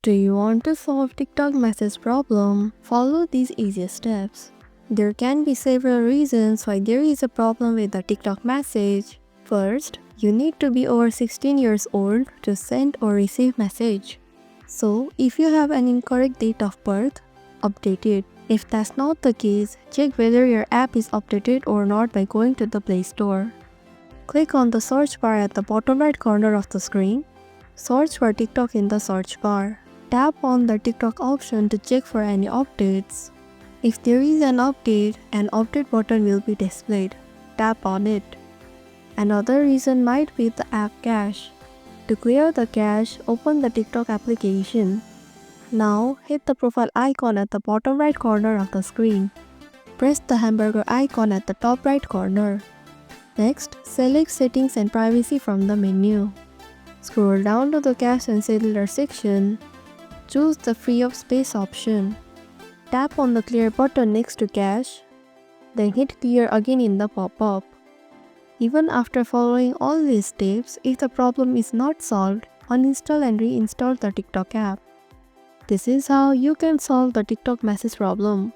Do you want to solve TikTok message problem? Follow these easy steps. There can be several reasons why there is a problem with the TikTok message. First, you need to be over 16 years old to send or receive message. So, if you have an incorrect date of birth, update it. If that's not the case, check whether your app is updated or not by going to the Play Store. Click on the search bar at the bottom right corner of the screen. Search for TikTok in the search bar. Tap on the TikTok option to check for any updates. If there is an update, an update button will be displayed. Tap on it. Another reason might be the app cache. To clear the cache, open the TikTok application. Now, hit the profile icon at the bottom right corner of the screen. Press the hamburger icon at the top right corner. Next, select Settings and Privacy from the menu. Scroll down to the Cache and Cellular section. Choose the Free Up Space option. Tap on the Clear button next to Cache. Then hit Clear again in the pop-up. Even after following all these steps, if the problem is not solved, uninstall and reinstall the TikTok app. This is how you can solve the TikTok message problem.